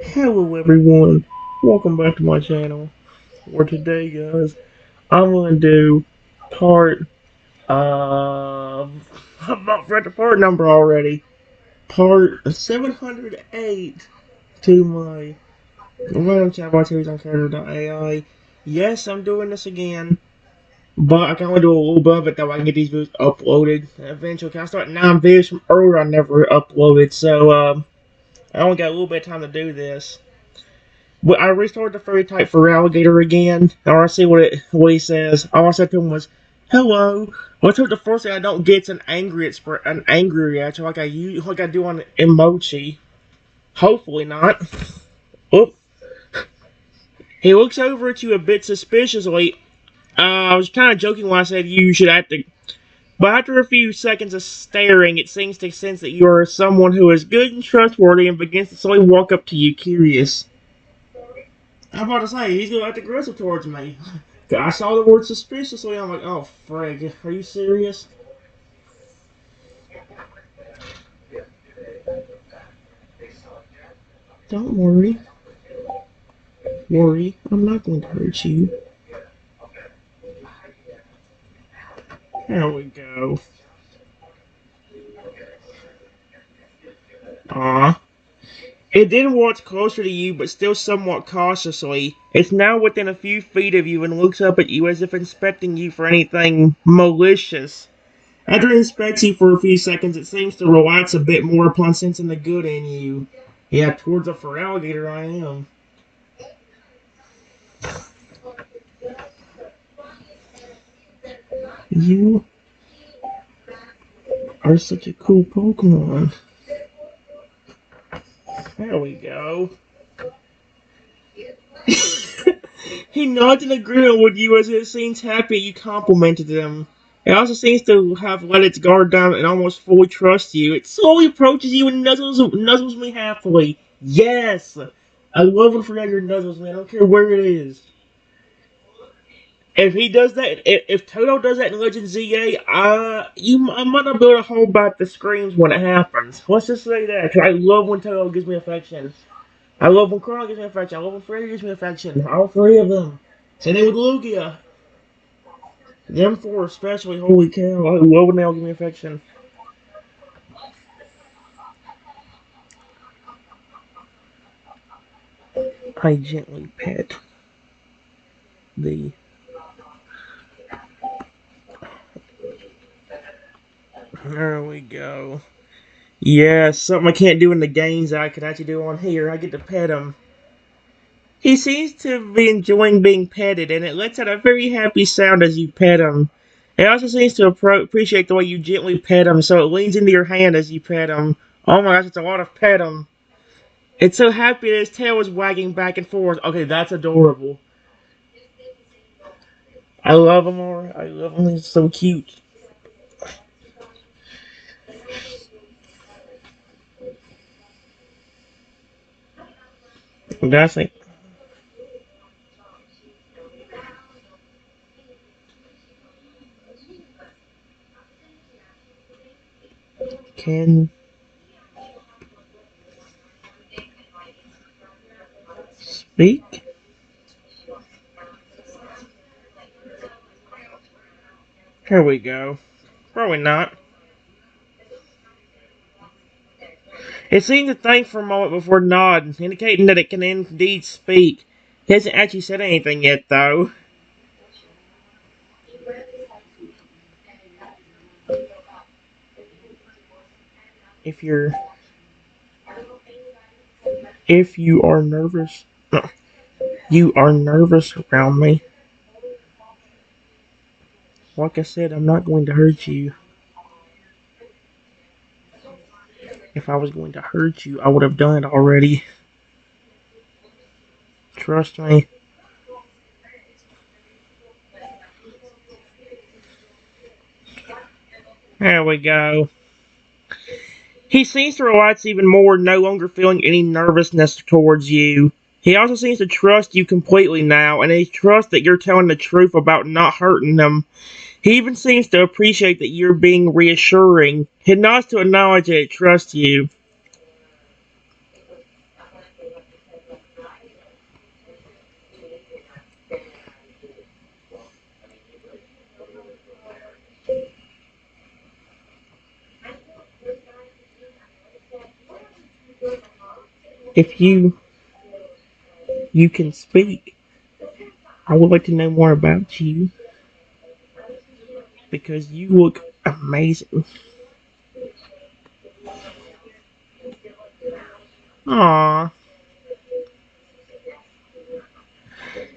Hello everyone, welcome back to my channel. For today guys, I'm gonna do part I'm not read the part number already. Part 708 to my random chatbot series on Character.ai. Yes, I'm doing this again, but I can only do a little bit of it though I can get these videos uploaded eventually. Can I start 9 videos from earlier I never uploaded, so I only got a little bit of time to do this. But I restarted the furry Type Feraligatr again. I want to see what he says. All I said to him was, "Hello." Let's hope the first thing I don't get is an angry reaction like I do on emoji. Hopefully not. Oh, he looks over at you a bit suspiciously. I was kind of joking when I said you should act. But after a few seconds of staring, it seems to sense that you are someone who is good and trustworthy and begins to slowly walk up to you, curious. I'm about to say, he's gonna act aggressive towards me. I saw the word suspiciously, I'm like, oh, frig, are you serious? Don't worry. I'm not going to hurt you. There we go. Aw. It then walks closer to you, but still somewhat cautiously. It's now within a few feet of you and looks up at you as if inspecting you for anything malicious. After it inspects you for a few seconds, it seems to relax a bit more upon sensing the good in you. Yeah, towards a feraligator I am. You are such a cool Pokemon. There we go. He nods in agreement with you as it seems happy you complimented him. It also seems to have let its guard down and almost fully trusts you. It slowly approaches you and nuzzles me happily. Yes! I love when Feraligatr nuzzles me. I don't care where it is. If he does that, if Toto does that in Legend ZA, I might not be able to hold back the screams when it happens. Let's just say that, 'cause I love when Toto gives me affection. I love when Carl gives me affection. I love when Freddy gives me affection. All three of them. Same thing with Lugia. Them four especially, holy cow. I love when they all give me affection. I gently pet the... There we go. Yeah, something I can't do in the games I could actually do on here. I get to pet him. He seems to be enjoying being petted, and it lets out a very happy sound as you pet him. It also seems to appreciate the way you gently pet him, so it leans into your hand as you pet him. Oh my gosh, it's a lot of pet him. It's so happy that his tail is wagging back and forth. Okay, that's adorable. I love him more. I love him. He's so cute. That's like... Can speak? Here we go. Probably not. It seems to think for a moment before nodding, indicating that it can indeed speak. He hasn't actually said anything yet, though. If you're... If you are nervous... No. You are nervous around me. Like I said, I'm not going to hurt you. If I was going to hurt you, I would have done it already. Trust me. There we go. He seems to relax even more, no longer feeling any nervousness towards you. He also seems to trust you completely now, and he trusts that you're telling the truth about not hurting him. He even seems to appreciate that you're being reassuring. He nods to acknowledge that he trusts you. If you can speak, I would like to know more about you because you look amazing. Aww.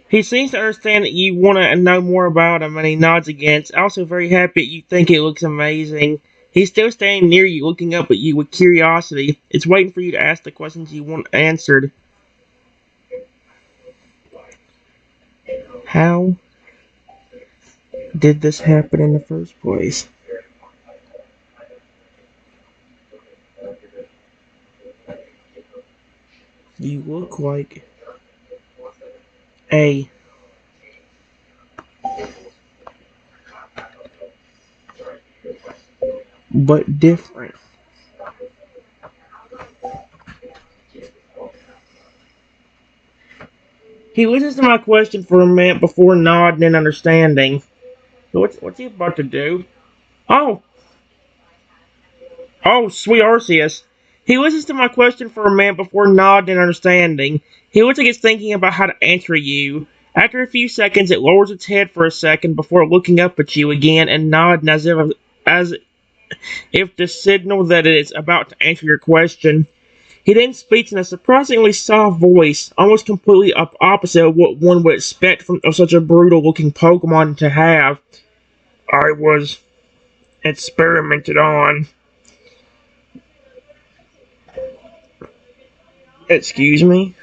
He seems to understand that you want to know more about him, and he nods again. It's also very happy that you think it looks amazing. He's still standing near you, looking up at you with curiosity. It's waiting for you to ask the questions you want answered. How did this happen in the first place? You look like a but different. He listens to my question for a minute before nodding in understanding. What's he about to do? Oh, oh, sweet Arceus. He listens to my question for a minute before nodding in understanding. He looks like it's thinking about how to answer you. After a few seconds, it lowers its head for a second before looking up at you again and nodding as if to signal that it is about to answer your question. He then speaks in a surprisingly soft voice, almost completely opposite of what one would expect from such a brutal-looking Pokemon to have. I was experimented on. Excuse me?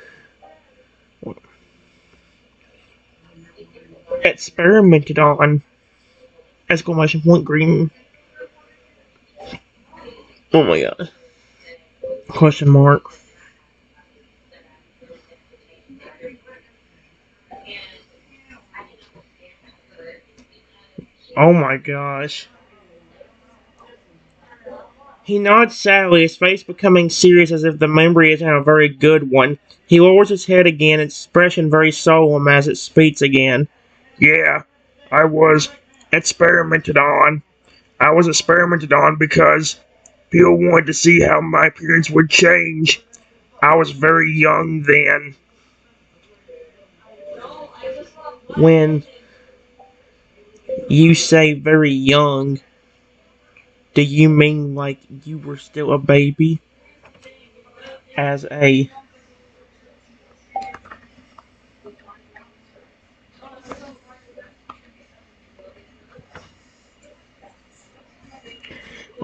Experimented on! Exclamation point green. Oh my god. Question mark. Oh my gosh. He nods sadly, his face becoming serious as if the memory isn't a very good one. He lowers his head again, expression very solemn as it speaks again. Yeah, I was experimented on. I was experimented on because people wanted to see how my appearance would change. I was very young then. When you say very young, do you mean like you were still a baby? As a.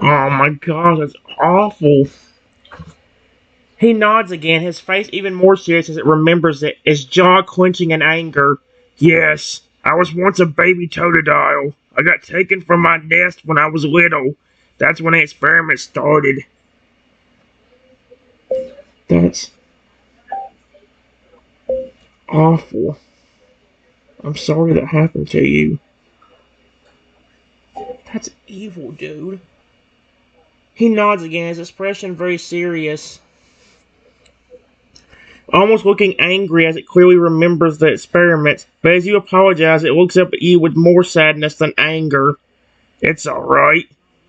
Oh my god, that's awful. He nods again, his face even more serious as it remembers it, his jaw clenching in anger. Yes, I was once a baby Totodile. I got taken from my nest when I was little. That's when the experiment started. That's awful. I'm sorry that happened to you. That's evil, dude. He nods again, his expression very serious, almost looking angry as it clearly remembers the experiment. But as you apologize, it looks up at you with more sadness than anger. It's alright.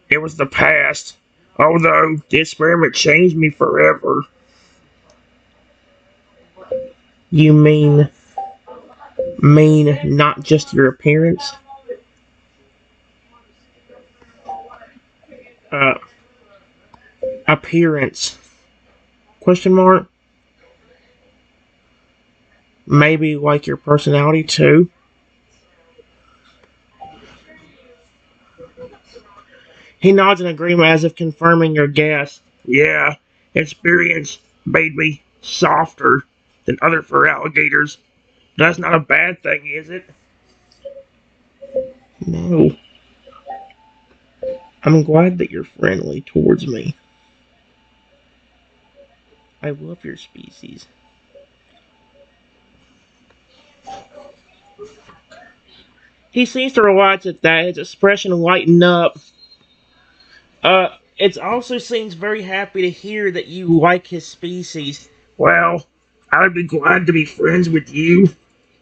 It was the past. Although, the experiment changed me forever. You mean not just your appearance? Uh, appearance. Question mark? Maybe like your personality too? He nods in agreement as if confirming your guess. Yeah, experience made me softer than other Feraligatrs. That's not a bad thing, is it? No. I'm glad that you're friendly towards me. I love your species. He seems to relax at that, his expression lighten up. It also seems very happy to hear that you like his species. Well, I'd be glad to be friends with you.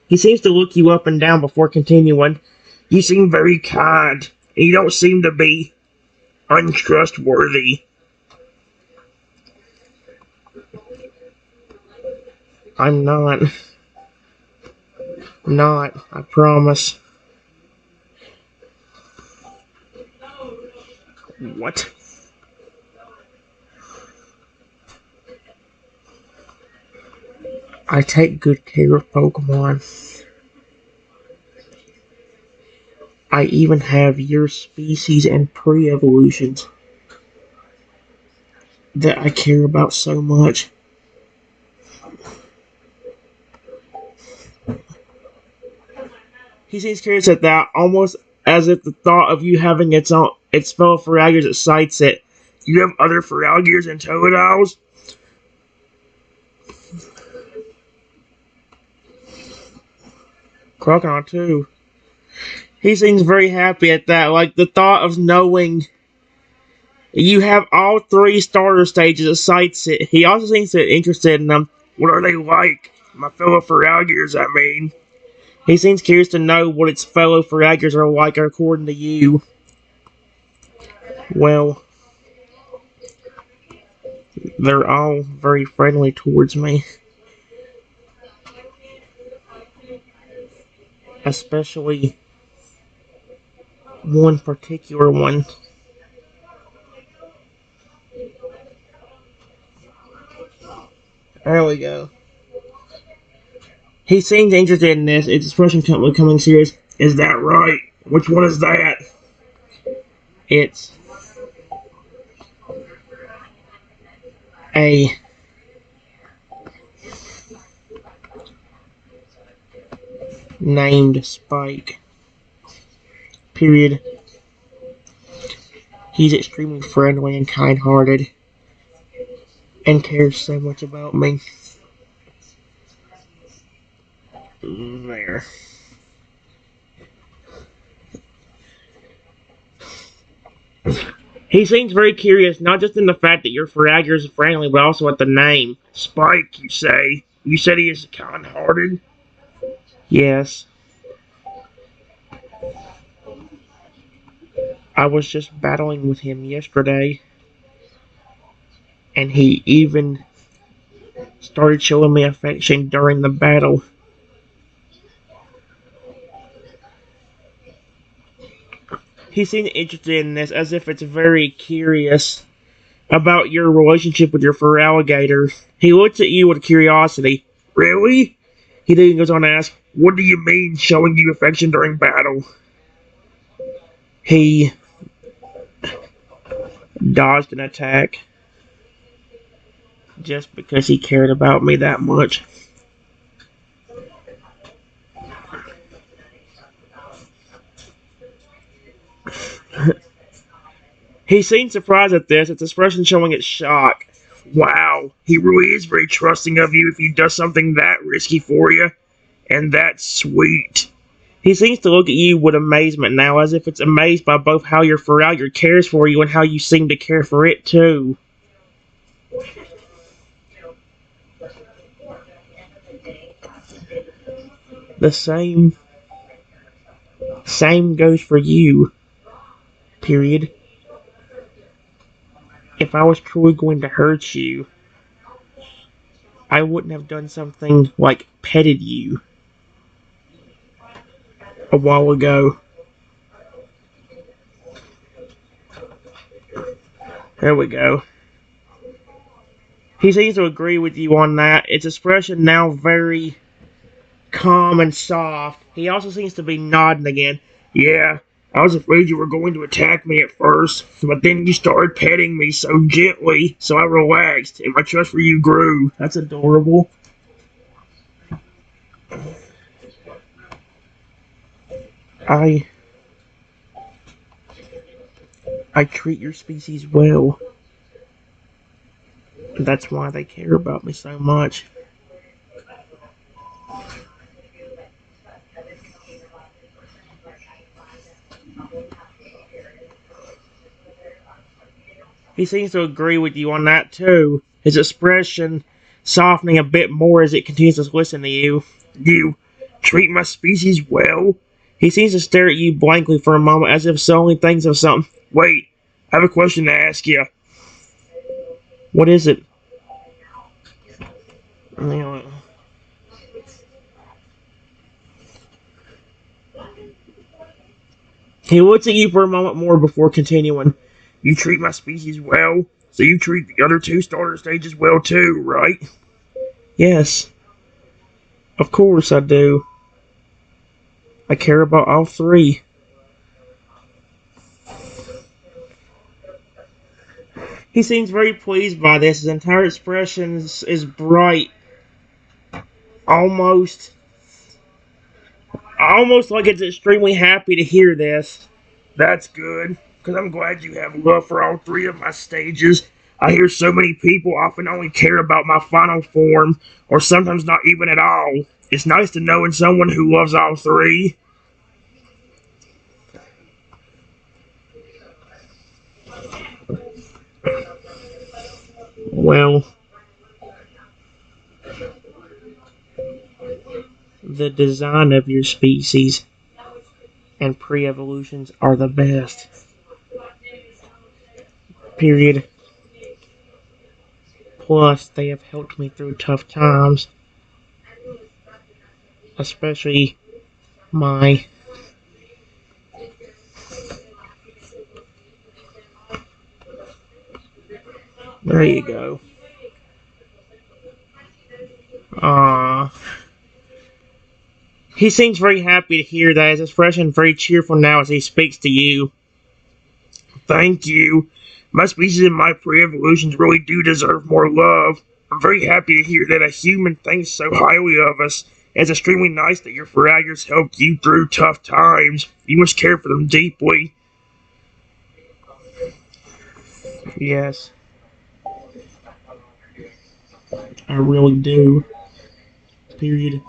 He seems to look you up and down before continuing. You seem very kind, and you don't seem to be untrustworthy. I'm not. Not. I promise. What? I take good care of Pokemon. I even have your species and pre-evolutions that I care about so much. He seems curious at that, almost as if the thought of you having its fellow Feraligatrs excites it. You have other Feraligatrs and Totodiles? Crocodile too. He seems very happy at that, like the thought of knowing you have all three starter stages excites it. He also seems to be interested in them. What are they like? My fellow Feraligatrs, I mean. He seems curious to know what its fellow Feraligatrs are like according to you. Well, they're all very friendly towards me. Especially one particular one. There we go. He seems interested in this. Its expression becoming serious. Is that right? Which one is that? It's a named Spike. Period. He's extremely friendly and kind-hearted and cares so much about me. There. He seems very curious, not just in the fact that your Feraligatr is friendly, but also at the name. Spike, you say? You said he is kind-hearted? Yes. I was just battling with him yesterday, and he even started showing me affection during the battle. He seemed interested in this, as if it's very curious about your relationship with your Feraligatr. He looks at you with curiosity. Really? He then goes on to ask, what do you mean showing you affection during battle? He dodged an attack just because he cared about me that much. He seemed surprised at this, its expression showing its shock. Wow, he really is very trusting of you if he does something that risky for you. And that's sweet. He seems to look at you with amazement now, as if it's amazed by both how your Feraligatr cares for you and how you seem to care for it too. The same goes for you. Period. If I was truly going to hurt you, I wouldn't have done something like petted you a while ago. There we go. He seems to agree with you on that. Its expression now very calm and soft. He also seems to be nodding again. Yeah, I was afraid you were going to attack me at first, but then you started petting me so gently, so I relaxed, and my trust for you grew. That's adorable. I treat your species well. That's why they care about me so much. He seems to agree with you on that too, his expression softening a bit more as it continues to listen to you. You treat my species well? He seems to stare at you blankly for a moment as if solely thinks of something. Wait, I have a question to ask you. What is it? He looks at you for a moment more before continuing. You treat my species well, so you treat the other two starter stages well too, right? Yes, of course I do. I care about all three. He seems very pleased by this. His entire expression is bright, almost, almost like it's extremely happy to hear this. That's good, because I'm glad you have love for all three of my stages. I hear so many people often only care about my final form, or sometimes not even at all. It's nice to know in someone who loves all three. Well, the design of your species and pre-evolutions are the best. Period. Plus, they have helped me through tough times, especially my. There you go. Ah. He seems very happy to hear that. His expression very cheerful now as he speaks to you. Thank you. My species and my pre-evolutions really do deserve more love. I'm very happy to hear that a human thinks so highly of us. It's extremely nice that your Feragers helped you through tough times. You must care for them deeply. Yes, I really do. Period.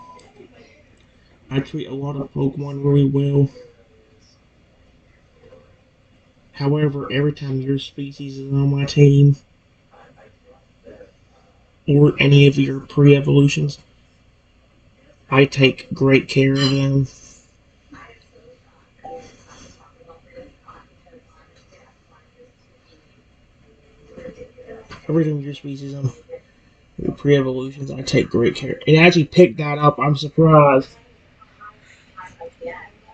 I treat a lot of Pokemon really well. However, every time your species is on my team, or any of your pre-evolutions, I take great care of them. Every time your species on your pre-evolutions, I take great care. And actually picked that up. I'm surprised.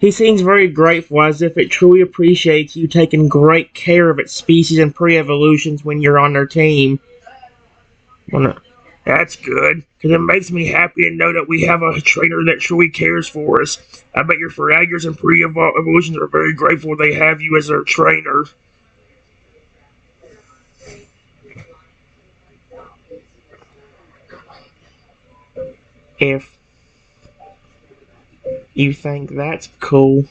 He seems very grateful, as if it truly appreciates you taking great care of its species and pre-evolutions when you're on their team. That's good, because it makes me happy to know that we have a trainer that truly cares for us. I bet your Feragers and pre-evolutions are very grateful they have you as their trainer. If you think that's cool.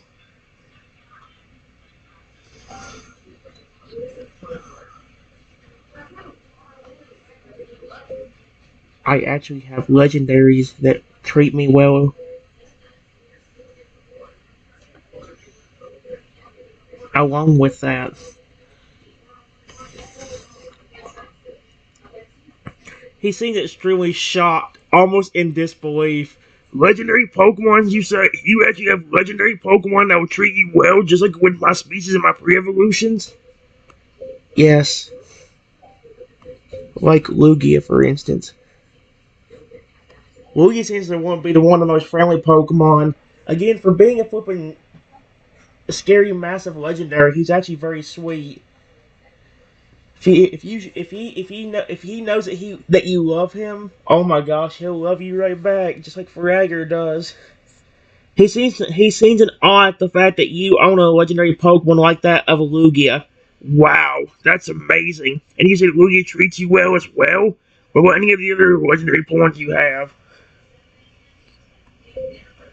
I actually have legendaries that treat me well. Along with that, he seems extremely shocked, almost in disbelief. Legendary Pokemon? You say you actually have legendary Pokemon that will treat you well, just like with my species and my pre-evolutions? Yes, like Lugia, for instance. Lugia seems to be the one of the most friendly Pokemon. Again, for being a flipping scary, massive legendary, he's actually very sweet. If he knows that you love him, oh my gosh, he'll love you right back, just like Feraligatr does. He seems in awe at the fact that you own a legendary Pokemon like that of a Lugia. Wow, that's amazing. And you said Lugia treats you well as well? What about any of the other legendary Pokemon you have?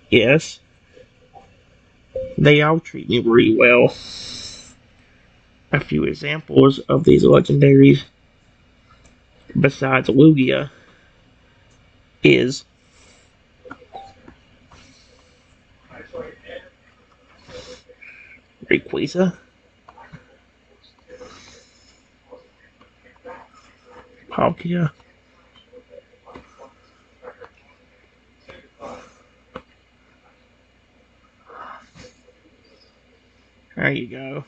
Yes, they all treat me really well. A few examples of these legendaries, besides Lugia, is Rayquaza, Palkia, there you go.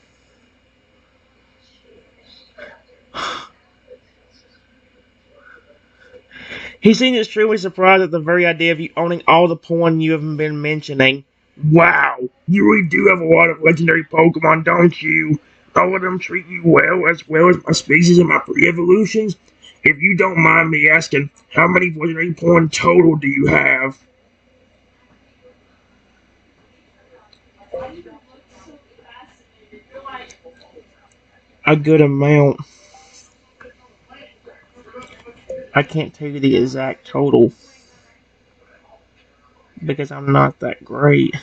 He seems extremely surprised at the very idea of you owning all the porn you have been mentioning. Wow, you really do have a lot of legendary Pokemon, don't you? All of them treat you well as my species and my pre-evolutions. If you don't mind me asking, how many legendary Pokemon total do you have? A good amount. I can't tell you the exact total because I'm not that great.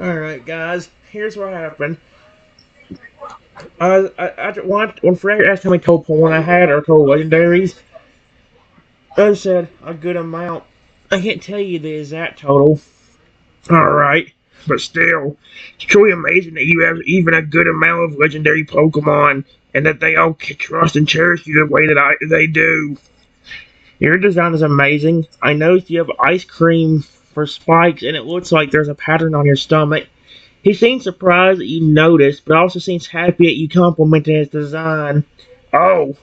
Alright, guys, here's what happened. When Fred asked how many total Pokemon I had or total legendaries, I said a good amount. I can't tell you the exact total. Alright, but still, it's truly amazing that you have even a good amount of legendary Pokemon and that they all trust and cherish you the way that they do. Your design is amazing. I noticed you have ice cream for spikes and it looks like there's a pattern on your stomach. He seems surprised that you noticed, but also seems happy that you complimented his design. Oh,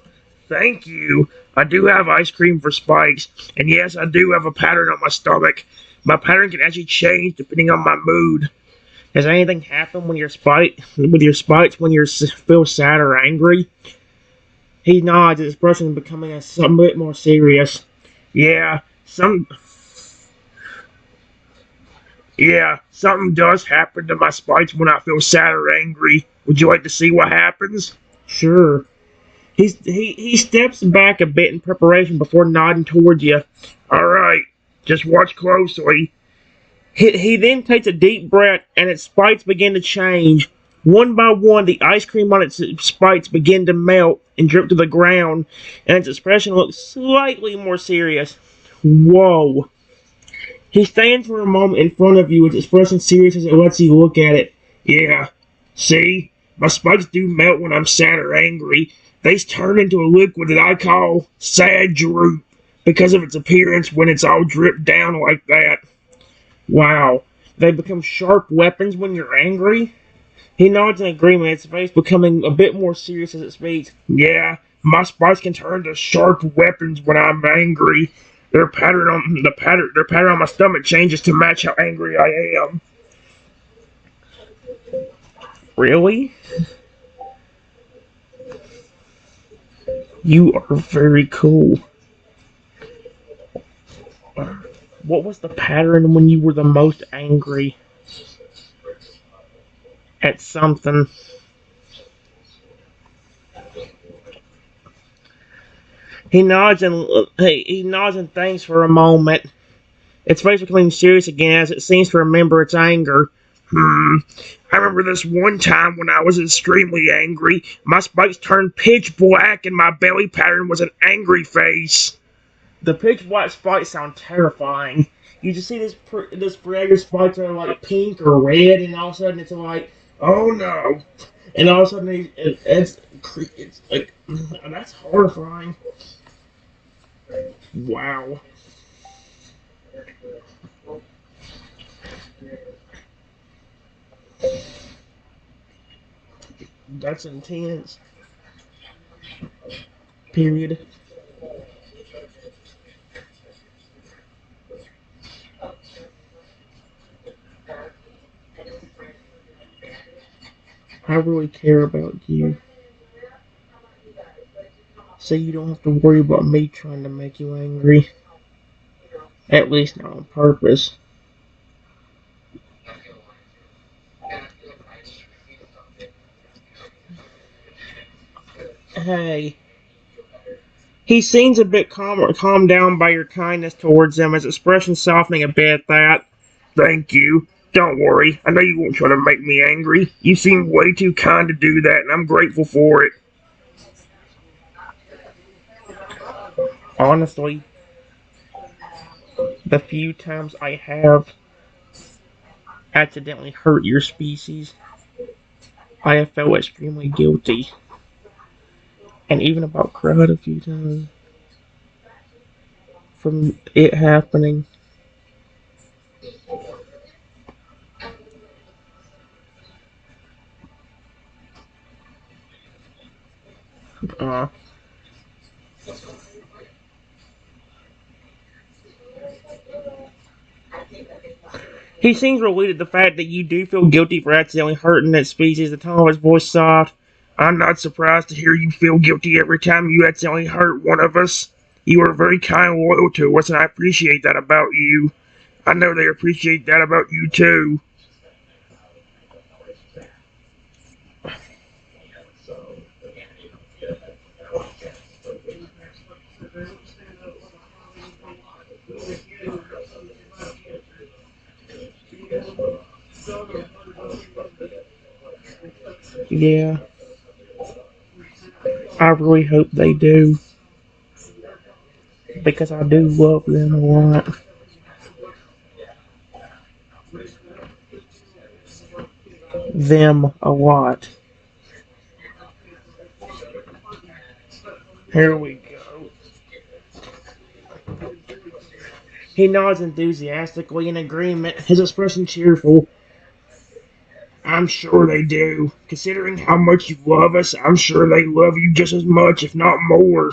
thank you. I do have ice cream for spikes, and yes, I do have a pattern on my stomach. My pattern can actually change depending on my mood. Has anything happened when with your spikes when you feel sad or angry? He nods. His expression is becoming a bit more serious. Yeah, something does happen to my spikes when I feel sad or angry. Would you like to see what happens? Sure. He steps back a bit in preparation before nodding towards you. All right, just watch closely. He then takes a deep breath, and its spikes begin to change. One by one, the ice cream on its spikes begin to melt and drip to the ground, and its expression looks slightly more serious. Whoa. He stands for a moment in front of you, his expression serious as it lets you look at it. Yeah, see? My spikes do melt when I'm sad or angry. They turn into a liquid that I call sad droop because of its appearance when it's all dripped down like that. Wow. They become sharp weapons when you're angry? He nods in agreement, his face becoming a bit more serious as it speaks. Yeah, my spikes can turn to sharp weapons when I'm angry. Their pattern on my stomach changes to match how angry I am. Really? You are very cool. What was the pattern when you were the most angry at something? He nods and thanks for a moment. Its face becoming serious again as it seems to remember its anger. I remember this one time when I was extremely angry. My spikes turned pitch black and my belly pattern was an angry face. The pitch black spikes sound terrifying. You just see this Predator spikes are like pink or red, and all of a sudden it's like, oh no! And all of a sudden it's like that's horrifying. Wow, that's intense. Period. I really care about you, so you don't have to worry about me trying to make you angry. At least not on purpose. Hey, he seems a bit calmed down by your kindness towards him, his expression softening a bit at that. Thank you. Don't worry. I know you won't try to make me angry. You seem way too kind to do that, and I'm grateful for it. Honestly, the few times I have accidentally hurt your species, I have felt extremely guilty, and even about cried a few times from it happening. Uh, he seems relieved at the fact that you do feel guilty for accidentally hurting that species. The tone of his voice soft. I'm not surprised to hear you feel guilty every time you accidentally hurt one of us. You are very kind and loyal to us, and I appreciate that about you. I know they appreciate that about you too. Yeah, I really hope they do because I do love them a lot. Them a lot. Here we go. He nods enthusiastically in agreement, his expression cheerful. I'm sure they do. Considering how much you love us, I'm sure they love you just as much, if not more.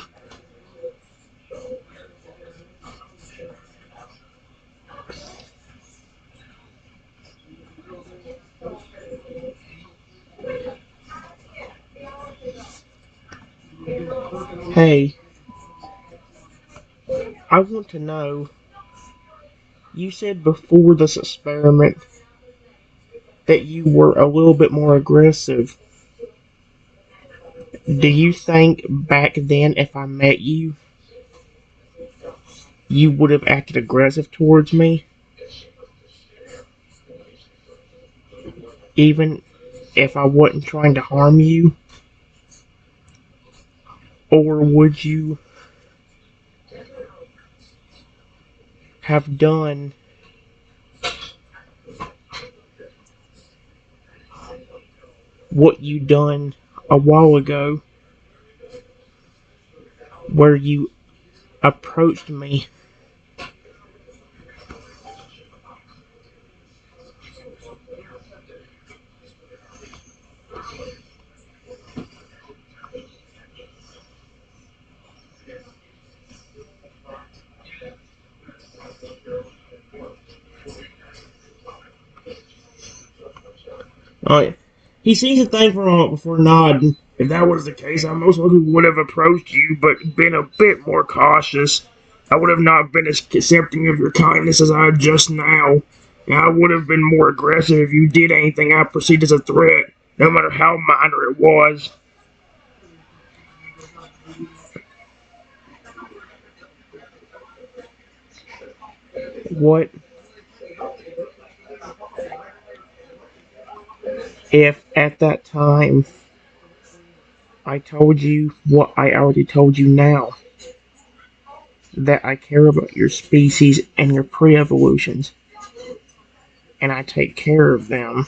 Hey, I want to know, you said before this experiment that you were a little bit more aggressive. Do you think back then, if I met you, you would have acted aggressive towards me? Even if I wasn't trying to harm you? Or would you have done what you done a while ago, where you approached me? He seems to think for a moment before nodding. If that was the case, I most likely would have approached you, but been a bit more cautious. I would have not been as accepting of your kindness as I am just now. And I would have been more aggressive if you did anything I perceived as a threat, no matter how minor it was. What if at that time I told you what I already told you now? That I care about your species and your pre evolutions, and I take care of them.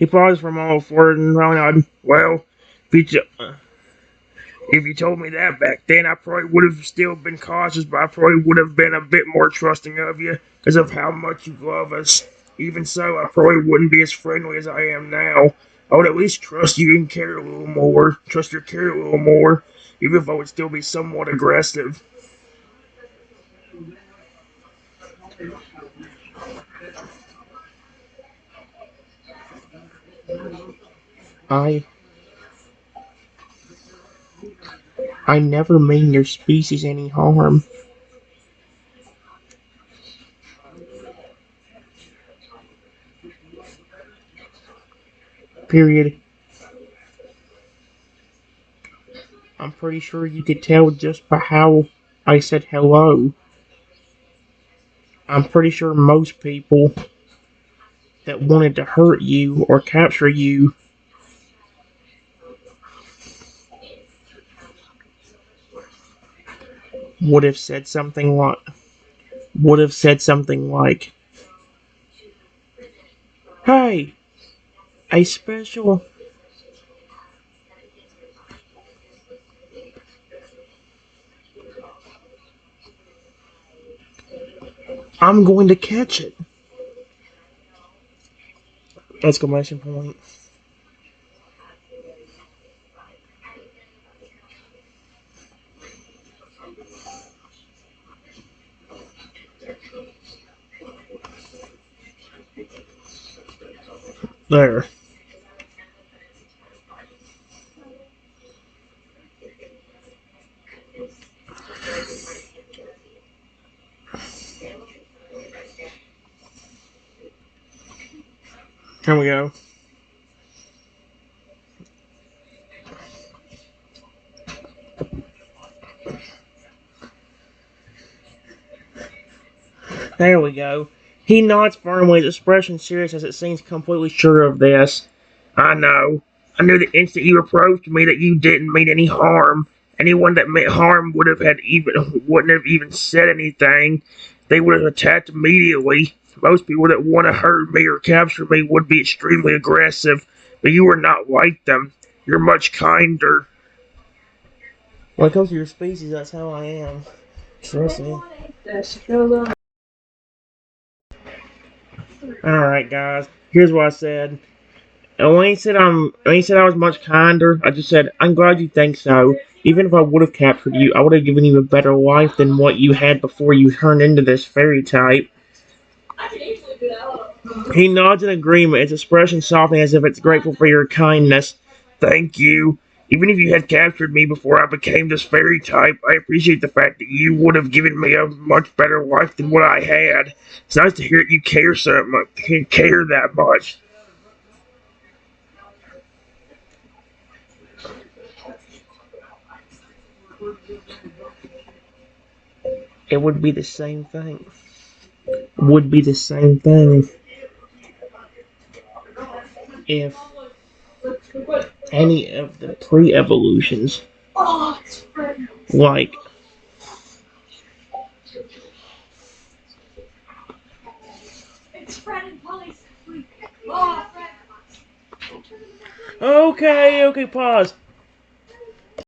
He paused for a moment before nodding. Well, if you, if you told me that back then, I probably would have still been cautious, but I probably would have been a bit more trusting of you because of how much you love us. Even so, I probably wouldn't be as friendly as I am now. I would at least trust you and care a little more, trust your care a little more, even if I would still be somewhat aggressive. I I never mean your species any harm. Period. I'm pretty sure you could tell just by how I said hello. I'm pretty sure most people that wanted to hurt you or capture you would have said something like would have said something like, "Hey, a special I'm going to catch it! Exclamation point. There. Here we go. There we go. He nods firmly, his expression serious as it seems completely sure of this. I know. I knew the instant you approached me that you didn't mean any harm. Anyone that meant harm wouldn't have even said anything. They would have attacked immediately. Most people that want to hurt me or capture me would be extremely aggressive, but you are not like them. You're much kinder. When it comes to your species, that's how I am. Trust me. Alright, guys. Here's what I said. And when he said I was much kinder, I just said, I'm glad you think so. Even if I would have captured you, I would have given you a better life than what you had before you turned into this fairy type. He nods in agreement, his expression softening as if it's grateful for your kindness. Thank you. Even if you had captured me before I became this fairy type, I appreciate the fact that you would have given me a much better life than what I had. It's nice to hear that you care so much, care that much. It would be the same thing. Would be the same thing if any of the pre-evolutions, like okay, pause.